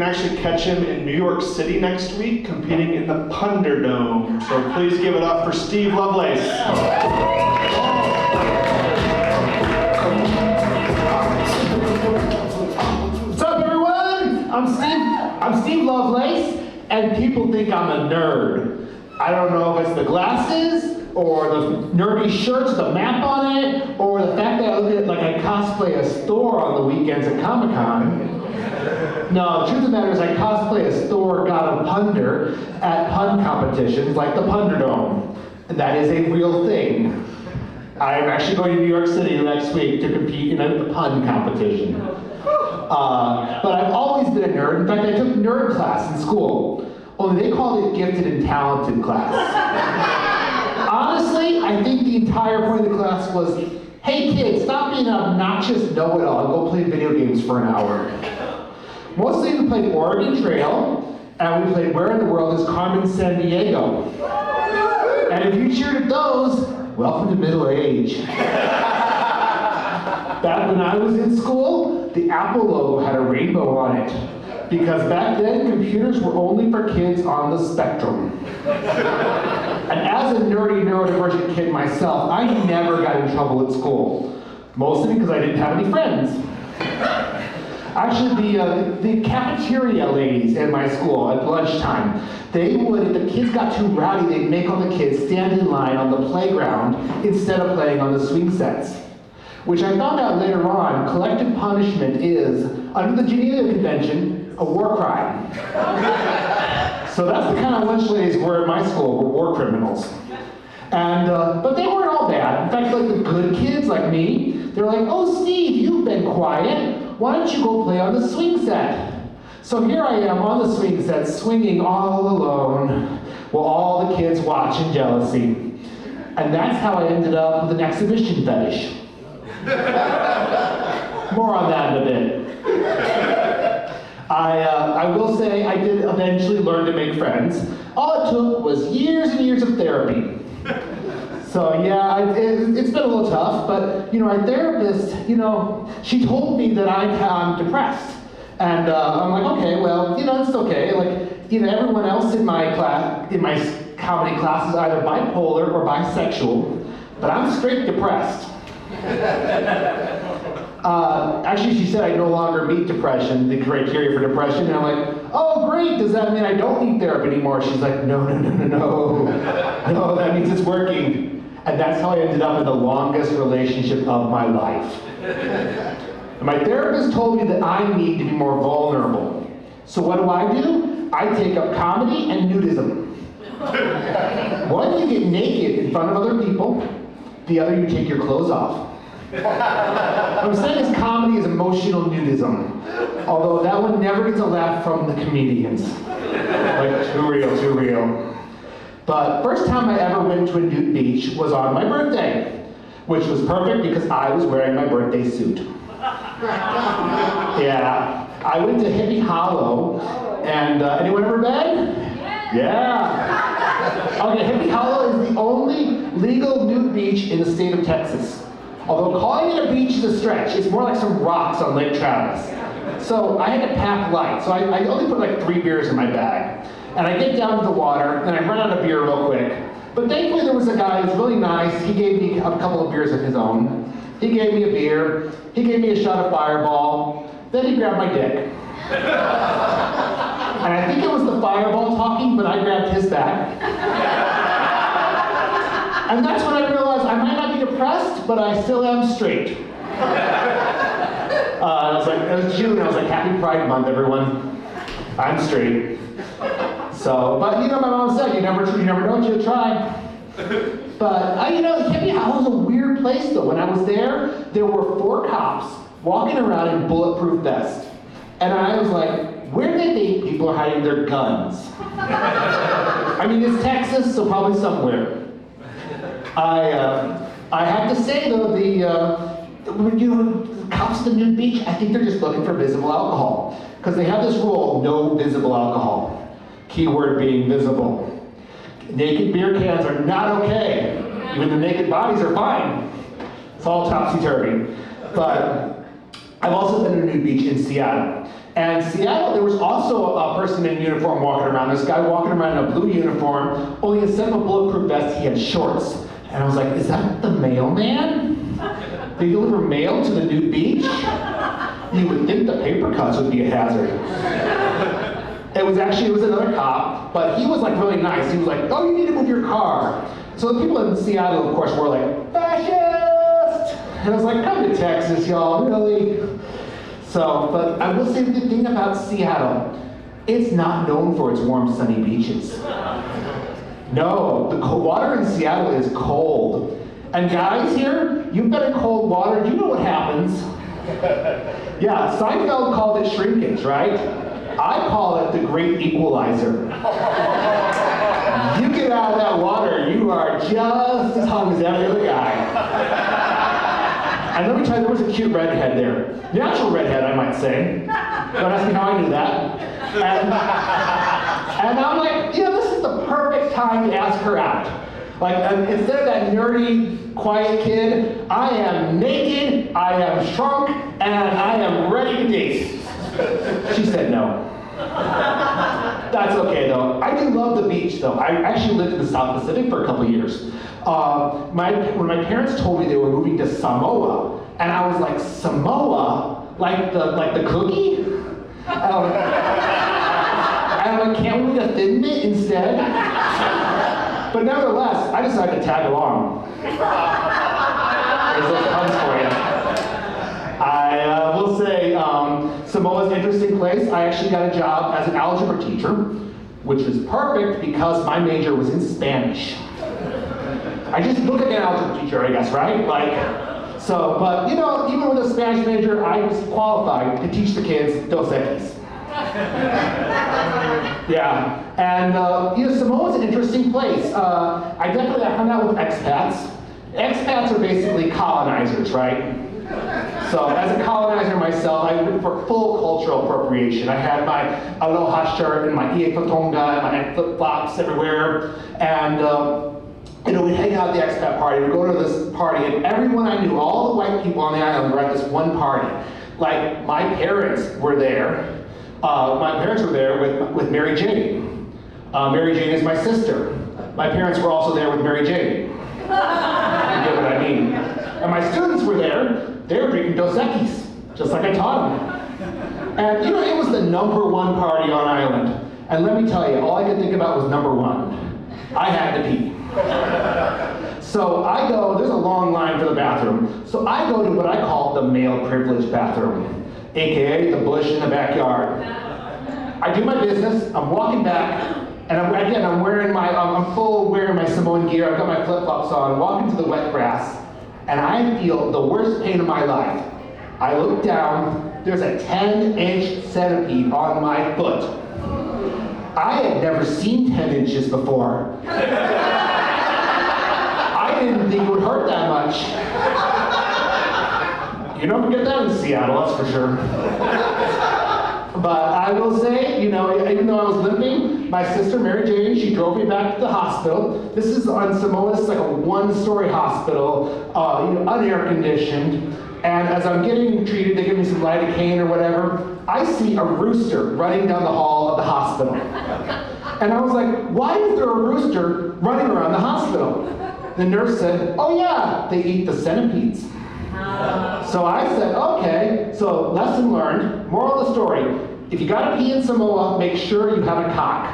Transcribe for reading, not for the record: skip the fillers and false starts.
can actually catch him in New York City next week, competing in the Thunderdome. So please give it up for Steve Lovelace. What's up, everyone? I'm Steve Lovelace, and people think I'm a nerd. I don't know if it's the glasses, or the nerdy shirts with the map on it, or the fact that I look at it like I cosplay a store on the weekends at Comic-Con. No, the truth of the matter is I cosplay a store god of Punder at pun competitions like the Thunderdome. And that is a real thing. I'm actually going to New York City next week to compete in a pun competition. But I've always been a nerd. In fact, I took nerd class in school. Only they called it gifted and talented class. Honestly, I think the entire point of the class was, hey kids, stop being an obnoxious know-it-all and go play video games for an hour. Mostly we played Oregon Trail, and we played Where in the World is Carmen Sandiego. And if you cheered at those, welcome to middle age. Back when I was in school, the Apple logo had a rainbow on it. Because back then, computers were only for kids on the spectrum. And as a nerdy, neurodivergent kid myself, I never got in trouble at school. Mostly because I didn't have any friends. Actually, the cafeteria ladies at my school at lunchtime, they would, if the kids got too rowdy, they'd make all the kids stand in line on the playground instead of playing on the swing sets. Which I found out later on, collective punishment is, under the Geneva Convention, a war crime. So that's the kind of lunch ladies were at my school, were war criminals. And, but they weren't all bad. In fact, like the good kids like me, they're like, oh Steve, you've been quiet. Why don't you go play on the swing set? So here I am on the swing set, swinging all alone, while all the kids watch in jealousy. And that's how I ended up with an exhibition fetish. More on that in a bit. I will say I did eventually learn to make friends. All it took was years and years of therapy. So yeah, it's been a little tough, but you know, our therapist, you know, she told me that I'm depressed. And I'm like, okay, well, you know, it's okay. Like, you know, everyone else in my class, in my comedy class is either bipolar or bisexual, but I'm straight depressed. Actually, she said I no longer meet depression, the criteria for depression, and I'm like, oh great, does that mean I don't need therapy anymore? She's like, no, that means it's working. And that's how I ended up in the longest relationship of my life. And my therapist told me that I need to be more vulnerable. So what do? I take up comedy and nudism. One, you get naked in front of other people. The other, you take your clothes off. What I'm saying is comedy is emotional nudism. Although that one never gets a laugh from the comedians. Like, too real. But first time I ever went to a nude beach was on my birthday, which was perfect because I was wearing my birthday suit. Yeah, I went to Hippie Hollow, and anyone ever been? Yeah. Okay, Hippie Hollow is the only legal nude beach in the state of Texas. Although calling it a beach is a stretch, it's more like some rocks on Lake Travis. So I had to pack light, so I only put like 3 beers in my bag. And I get down to the water, and I run out of beer real quick. But thankfully there was a guy who was really nice. He gave me a couple of beers of his own. He gave me a beer. He gave me a shot of Fireball. Then he grabbed my dick. And I think it was the Fireball talking, but I grabbed his back. And that's when I realized I might not be depressed, but I still am straight. I was like, it was June, I was like, happy Pride Month, everyone. I'm straight. So, but you know, my mom said, you never know what you try. But, you know, Hippie Hollow is a weird place though. When I was there were 4 cops walking around in bulletproof vests. And I was like, where do they think people are hiding their guns? I mean, it's Texas, so probably somewhere. I have to say though, the cops at the nude beach, I think they're just looking for visible alcohol. Because they have this rule, no visible alcohol. Keyword being visible. Naked beer cans are not okay. Even the naked bodies are fine. It's all topsy-turvy. But I've also been to a nude beach in Seattle. And Seattle, there was also a person in uniform walking around. This guy walking around in a blue uniform, only instead of a bulletproof vest, he had shorts. And I was like, is that the mailman? They deliver mail to the new beach? You would think the paper cuts would be a hazard. It was another cop, but he was like really nice. He was like, oh, you need to move your car. So the people in Seattle, of course, were like, fascist! And I was like, come to Texas, y'all, really? So, but I will say the thing about Seattle, it's not known for its warm, sunny beaches. No, the water in Seattle is cold. And guys here, you've been in cold water, do you know what happens? Yeah, Seinfeld called it shrinkage, right? I call it the great equalizer. You get out of that water, you are just as hung as every other guy. And let me tell you, there was a cute redhead there. Natural redhead, I might say. Don't ask me how I knew that. And I'm like, this is the perfect time to ask her out. Like, instead of that nerdy, quiet kid, I am naked, I am shrunk, and I am ready to date. She said no. That's okay though. I do love the beach though. I actually lived in the South Pacific for a couple years. When my parents told me they were moving to Samoa, and I was like, Samoa? Like the cookie? And I'm like, can't we get a Thin Mint instead? But nevertheless, I decided to tag along. There's those puns for you. I will say, Samoa's an interesting place. I actually got a job as an algebra teacher, which was perfect because my major was in Spanish. I just look like an algebra teacher, I guess, right? But even with a Spanish major, I was qualified to teach the kids Dos Equis. Yeah, and Samoa's an interesting place. I definitely hung out with expats. Expats are basically colonizers, right? So as a colonizer myself, I went for full cultural appropriation. I had my aloha shirt and my ie patonga and my flip-flops everywhere. And we'd hang out at the expat party. We'd go to this party, and everyone I knew, all the white people on the island were at this one party. Like, my parents were there. With Mary Jane. Mary Jane is my sister. My parents were also there with Mary Jane. You get what I mean? And my students were there. They were drinking Dos Equis, just like I taught them. And it was the #1 party on island. And let me tell you, all I could think about was #1. I had to pee. So I go, there's a long line for the bathroom. So I go to what I call the male privilege bathroom, AKA the bush in the backyard. I do my business, I'm walking back, and I'm wearing I'm wearing my Samoan gear, I've got my flip-flops on, walking to the wet grass, and I feel the worst pain of my life. I look down, there's a 10-inch centipede on my foot. I had never seen 10 inches before. I didn't think it would hurt that much. You don't get that in Seattle, that's for sure. But I will say, even though I was limping, my sister Mary Jane, she drove me back to the hospital. This is on Samoa, this is like a 1-story hospital, unair conditioned. And as I'm getting treated, they give me some lidocaine or whatever. I see a rooster running down the hall of the hospital. And I was like, why is there a rooster running around the hospital? The nurse said, oh yeah, they eat the centipedes. So I said, okay, so lesson learned, moral of the story, if you gotta pee in Samoa, make sure you have a cock.